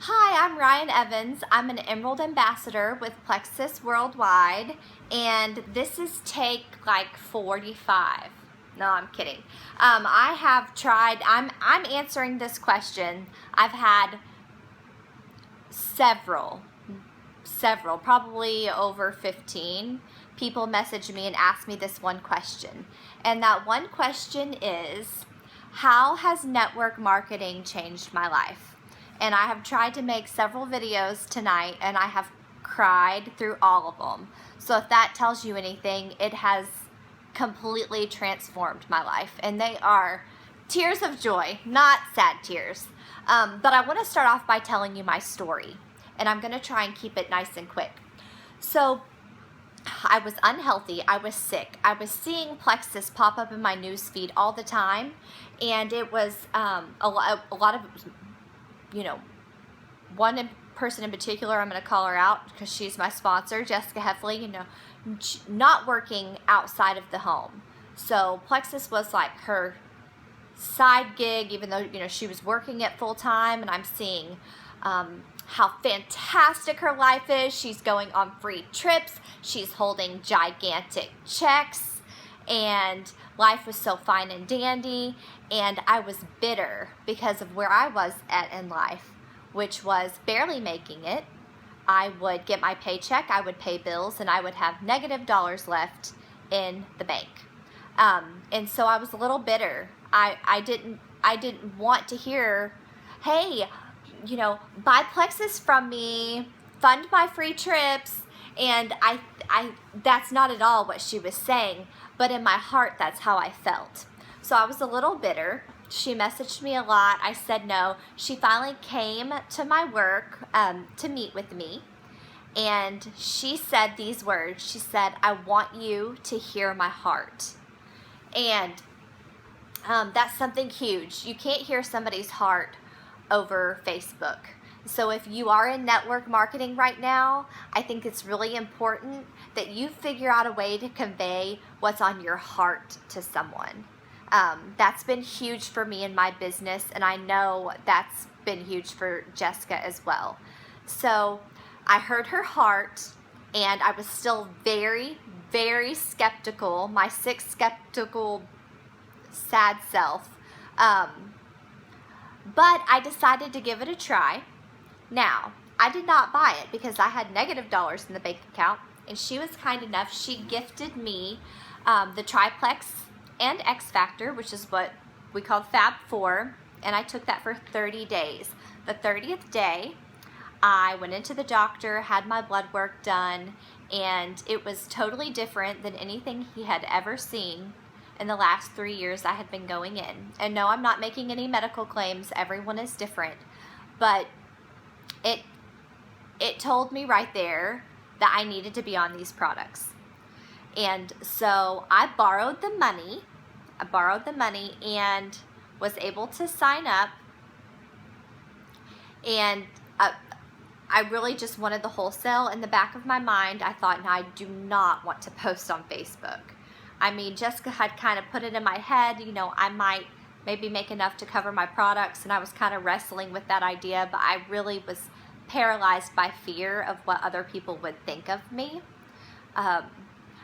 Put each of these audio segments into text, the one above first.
Hi, I'm Ryan Evans. I'm an Emerald Ambassador with Plexus Worldwide, and this is take like 45. No, I'm kidding. I have tried. I'm answering this question. I've had several, probably over 15 people message me and ask me this one question, and that one question is, how has network marketing changed my life? And I have tried to make several videos tonight, and I have cried through all of them. So if that tells you anything, it has completely transformed my life, and they are tears of joy, not sad tears. But I want to start off by telling you my story, and I'm going to try and keep it nice and quick. So I was unhealthy. I was sick. I was seeing Plexus pop up in my news feed all the time, and it was a lot of, one person in particular. I'm going to call her out because she's my sponsor, Jessica Heffley. Not working outside of the home. So Plexus was like her side gig, even though she was working it full time. And I'm seeing how fantastic her life is. She's going on free trips. She's holding gigantic checks, and life was so fine and dandy. And I was bitter because of where I was at in life, which was barely making it. I would get my paycheck, I would pay bills, and I would have negative dollars left in the bank. And so I was a little bitter. I didn't want to hear, hey, buy Plexus from me, fund my free trips. And I that's not at all what she was saying, but in my heart, that's how I felt. So I was a little bitter. She messaged me a lot. I said no. She finally came to my work to meet with me. And she said these words. She said, I want you to hear my heart. And that's something huge. You can't hear somebody's heart over Facebook. So if you are in network marketing right now, I think it's really important that you figure out a way to convey what's on your heart to someone. That's been huge for me in my business, and I know that's been huge for Jessica as well. So I heard her heart, and I was still very, very skeptical, my sick, skeptical, sad self. But I decided to give it a try. Now, I did not buy it because I had negative dollars in the bank account, and she was kind enough. She gifted me the Triplex and X Factor, which is what we call Fab 4, and I took that for 30 days. The 30th day, I went into the doctor, had my blood work done, and it was totally different than anything he had ever seen in the last 3 years I had been going in. And no, I'm not making any medical claims. Everyone is different. But it told me right there that I needed to be on these products. And so I borrowed the money. And was able to sign up. And I really just wanted the wholesale. In the back of my mind, I thought, no, I do not want to post on Facebook. I mean, Jessica had kind of put it in my head, I might maybe make enough to cover my products, and I was kind of wrestling with that idea, but I really was paralyzed by fear of what other people would think of me.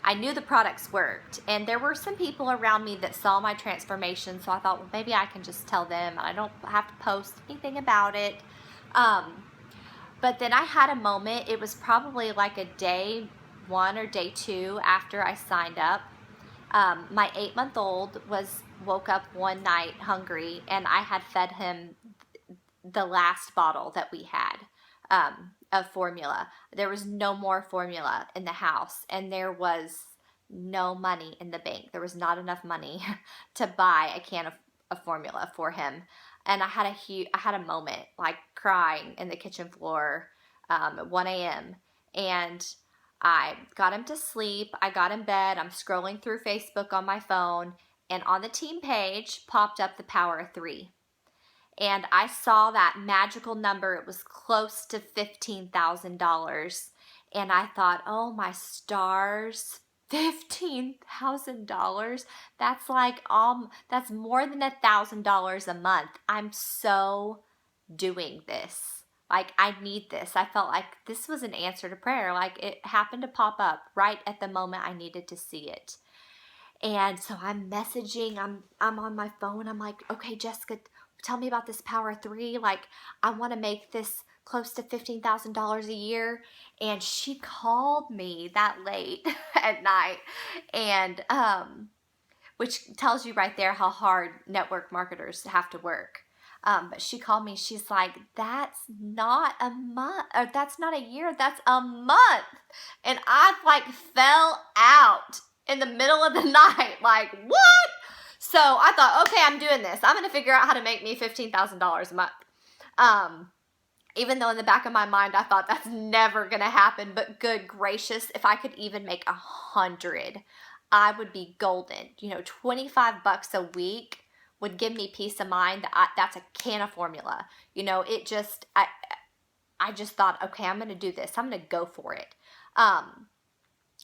I knew the products worked, and there were some people around me that saw my transformation, so I thought, well, maybe I can just tell them. I don't have to post anything about it. But then I had a moment. It was probably like a day 1 or day 2 after I signed up. My 8-month-old woke up one night hungry, and I had fed him the last bottle that we had of formula. There was no more formula in the house, and there was no money in the bank. There was not enough money to buy a can of formula for him. And I had a moment, like crying in the kitchen floor at 1 a.m. And I got him to sleep. I got in bed. I'm scrolling through Facebook on my phone, and on the team page popped up the power of 3. And I saw that magical number. It was close to $15,000. And I thought, oh my stars, $15,000. That's more than $1,000 a month. I'm so doing this Like, I need this. I felt like this was an answer to prayer. Like, it happened to pop up right at the moment I needed to see it. And so I'm messaging, I'm on my phone. I'm like, okay, Jessica, tell me about this Power 3. Like, I want to make this close to $15,000 a year. And she called me that late at night. And, which tells you right there how hard network marketers have to work. But she called me. She's like, that's not a month, or that's not a year, that's a month. And I like fell out in the middle of the night. Like, what? So I thought, okay, I'm doing this. I'm going to figure out how to make me $15,000 a month. Even though in the back of my mind, I thought that's never going to happen. But good gracious, if I could even make 100, I would be golden. You know, $25 a week would give me peace of mind that that's a can of formula. You know, it just, I just thought, okay, I'm going to do this. I'm going to go for it.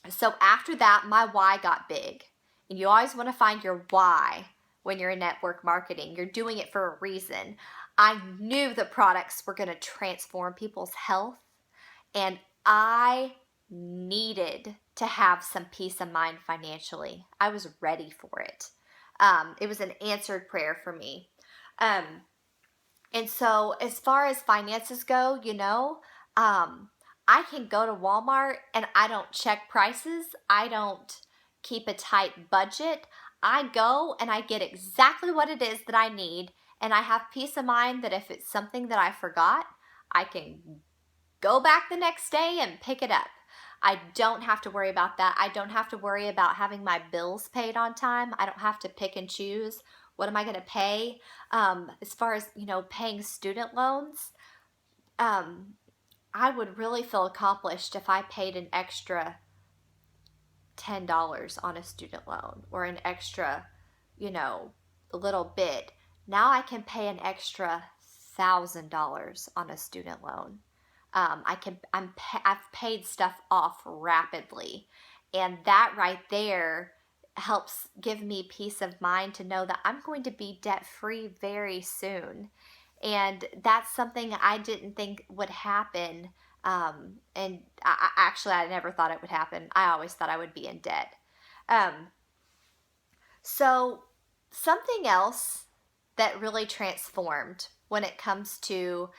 So after that, my why got big. And you always want to find your why when you're in network marketing. You're doing it for a reason. I knew the products were going to transform people's health, and I needed to have some peace of mind financially. I was ready for it. It was an answered prayer for me. And so as far as finances go, you know, I can go to Walmart and I don't check prices. I don't keep a tight budget. I go and I get exactly what it is that I need. And I have peace of mind that if it's something that I forgot, I can go back the next day and pick it up. I don't have to worry about that. I don't have to worry about having my bills paid on time. I don't have to pick and choose. What am I going to pay? As far as, you know, paying student loans, I would really feel accomplished if I paid an extra $10 on a student loan, or an extra, you know, a little bit. Now I can pay an extra $1,000 on a student loan. I've paid stuff off rapidly, and that right there helps give me peace of mind to know that I'm going to be debt free very soon. And that's something I didn't think would happen. And I never thought it would happen. I always thought I would be in debt. So something else that really transformed when it comes to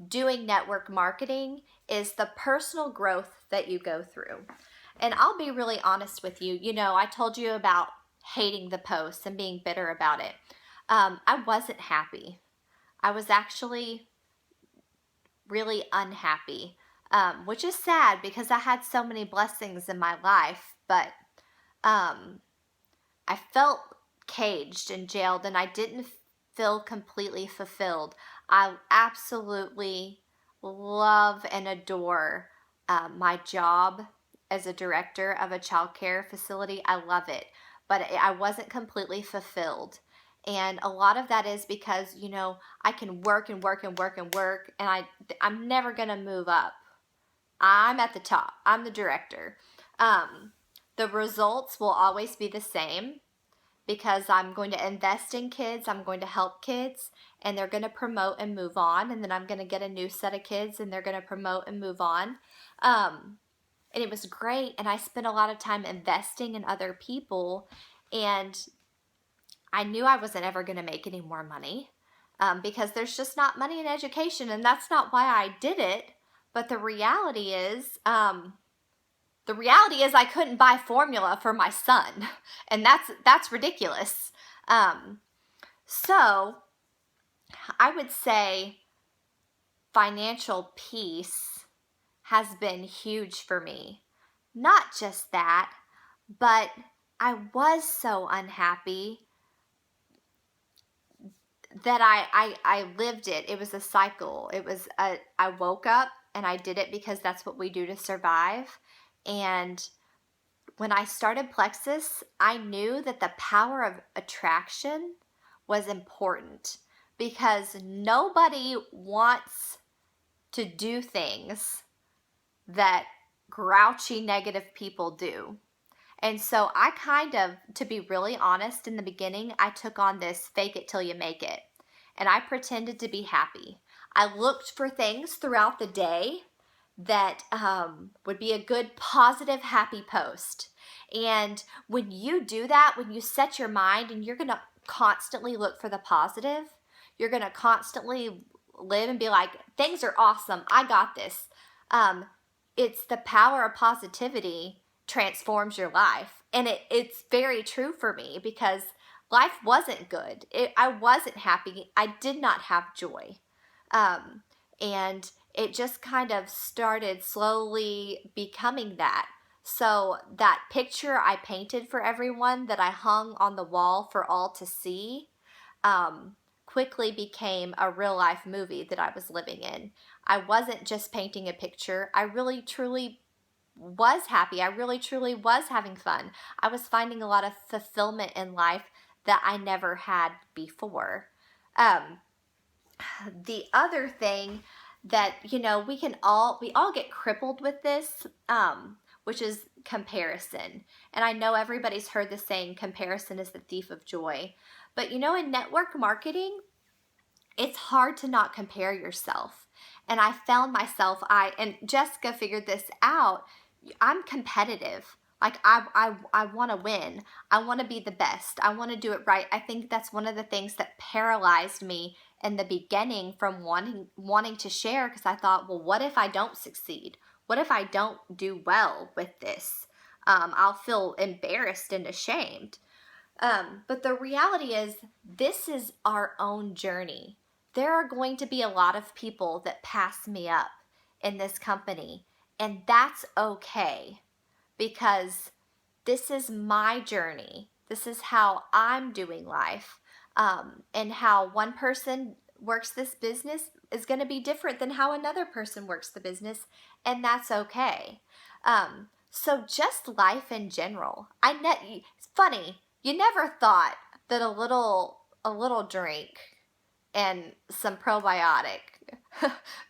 doing network marketing is the personal growth that you go through. And I'll be really honest with you. You know, I told you about hating the posts and being bitter about it. I wasn't happy. I was actually really unhappy, which is sad because I had so many blessings in my life, but I felt caged and jailed, and I didn't feel completely fulfilled. I absolutely love and adore my job as a director of a child care facility. I love it, but I wasn't completely fulfilled. And a lot of that is because, you know, I can work and work and work and work, and I'm never going to move up. I'm at the top. I'm the director. The results will always be the same because I'm going to invest in kids. I'm going to help kids, and they're going to promote and move on. And then I'm going to get a new set of kids, and they're going to promote and move on. And it was great. And I spent a lot of time investing in other people, and I knew I wasn't ever going to make any more money because there's just not money in education, and that's not why I did it. But the reality is I couldn't buy formula for my son, and that's ridiculous. So I would say financial peace has been huge for me. Not just that, but I was so unhappy that I lived it. It was a cycle. I woke up and I did it because that's what we do to survive. And when I started Plexus, I knew that the power of attraction was important because nobody wants to do things that grouchy negative people do. And so to be really honest, in the beginning, I took on this fake it till you make it. and I pretended to be happy. I looked for things throughout the day that would be a good, positive, happy post. And when you do that, when you set your mind and you're going to constantly look for the positive, you're going to constantly live and be like, things are awesome. I got this. It's the power of positivity transforms your life. And it's very true for me because life wasn't good. I wasn't happy. I did not have joy. And it just kind of started slowly becoming that. So that picture I painted for everyone that I hung on the wall for all to see, quickly became a real life movie that I was living in. I wasn't just painting a picture. I really truly was happy. I really truly was having fun. I was finding a lot of fulfillment in life that I never had before. The other thing that, we all get crippled with this, which is comparison. And I know everybody's heard the saying, comparison is the thief of joy. But in network marketing, it's hard to not compare yourself. And I found myself, and Jessica figured this out, I'm competitive. Like I want to win. I want to be the best. I want to do it right. I think that's one of the things that paralyzed me in the beginning from wanting to share, because I thought, well, what if I don't succeed? What if I don't do well with this? I'll feel embarrassed and ashamed. But the reality is, this is our own journey. There are going to be a lot of people that pass me up in this company, and that's okay, because this is my journey. This is how I'm doing life. And how one person works this business is going to be different than how another person works the business, and that's okay. So just life in general. It's funny. You never thought that a little drink and some probiotic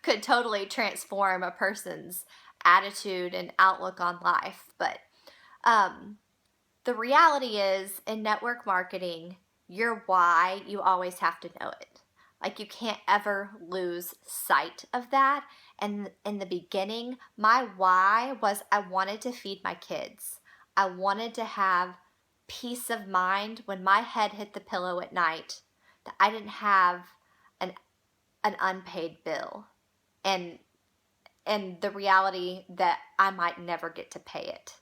could totally transform a person's attitude and outlook on life. But the reality is, in network marketing, your why, you always have to know it. Like, you can't ever lose sight of that. And in the beginning, my why was I wanted to feed my kids. I wanted to have peace of mind when my head hit the pillow at night, that I didn't have an unpaid bill. And the reality that I might never get to pay it.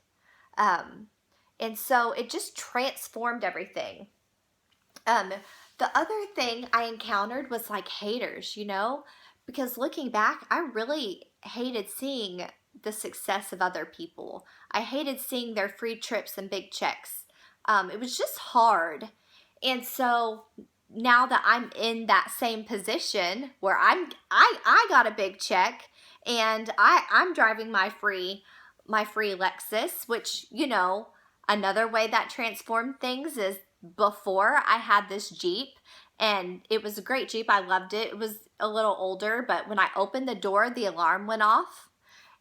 And so it just transformed everything. The other thing I encountered was like haters, because looking back, I really hated seeing the success of other people. I hated seeing their free trips and big checks. It was just hard. And so now that I'm in that same position where I got a big check, and I'm driving my free Lexus, which, another way that transformed things is, before I had this Jeep, and it was a great Jeep. I loved it. It was a little older, but when I opened the door, the alarm went off,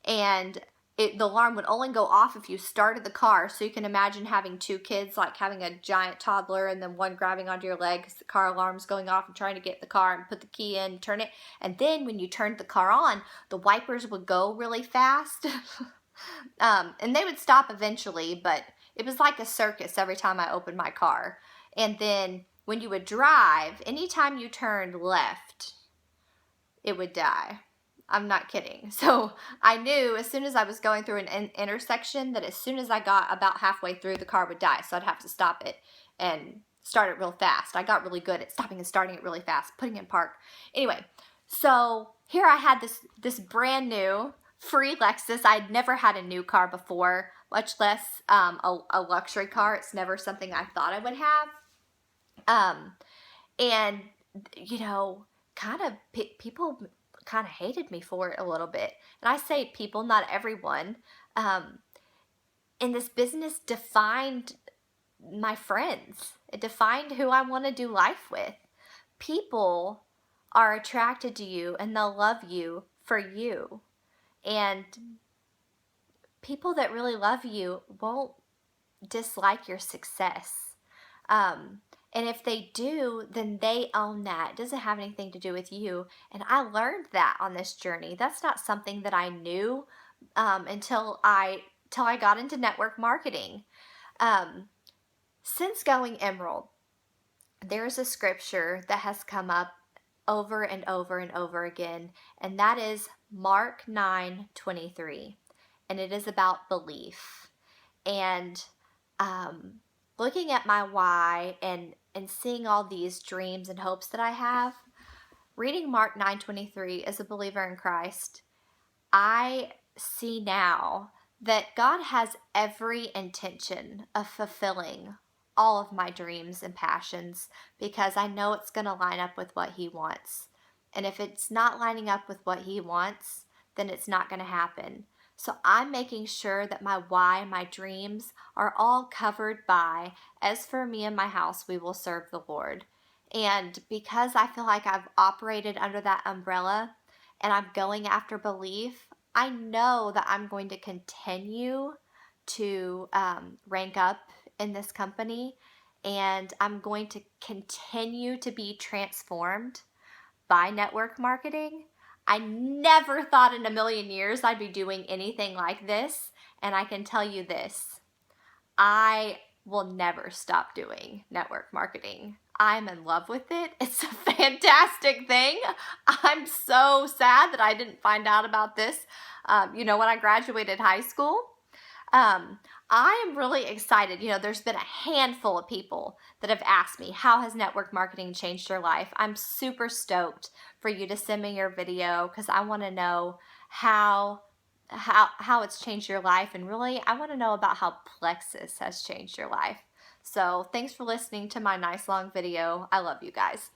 and the alarm would only go off if you started the car. So you can imagine having two kids, like having a giant toddler and then one grabbing onto your leg because the car alarm's going off, and trying to get the car and put the key in, turn it. And then when you turned the car on, the wipers would go really fast. And they would stop eventually, but it was like a circus every time I opened my car. And then when you would drive, anytime you turned left, it would die. I'm not kidding. So I knew as soon as I was going through an intersection that as soon as I got about halfway through, the car would die. So I'd have to stop it and start it real fast. I got really good at stopping and starting it really fast, putting it in park. Anyway, so here I had this brand new free Lexus. I'd never had a new car before, much less a luxury car. It's never something I thought I would have. And, kind of people kind of hated me for it a little bit. And I say people, not everyone. And this business defined my friends. It defined who I want to do life with. People are attracted to you and they'll love you for you. And people that really love you won't dislike your success. And if they do, then they own that. It doesn't have anything to do with you. And I learned that on this journey. That's not something that I knew until I got into network marketing. Since going Emerald, there's a scripture that has come up over and over and over again, and that is Mark 9:23, and it is about belief. And looking at my why and seeing all these dreams and hopes that I have, reading Mark 9:23 as a believer in Christ, I see now that God has every intention of fulfilling all of my dreams and passions, because I know it's going to line up with what He wants. And if it's not lining up with what He wants, then it's not going to happen. So I'm making sure that my why, my dreams are all covered by, as for me and my house, we will serve the Lord. And because I feel like I've operated under that umbrella and I'm going after belief, I know that I'm going to continue to rank up in this company, and I'm going to continue to be transformed by network marketing. I never thought in a million years I'd be doing anything like this, and I can tell you this, I will never stop doing network marketing. I'm in love with it. It's a fantastic thing. I'm so sad that I didn't find out about this, when I graduated high school. I am really excited. There's been a handful of people that have asked me, how has network marketing changed your life? I'm super stoked for you to send me your video, because I want to know how it's changed your life, and really I want to know about how Plexus has changed your life. So thanks for listening to my nice long video. I love you guys.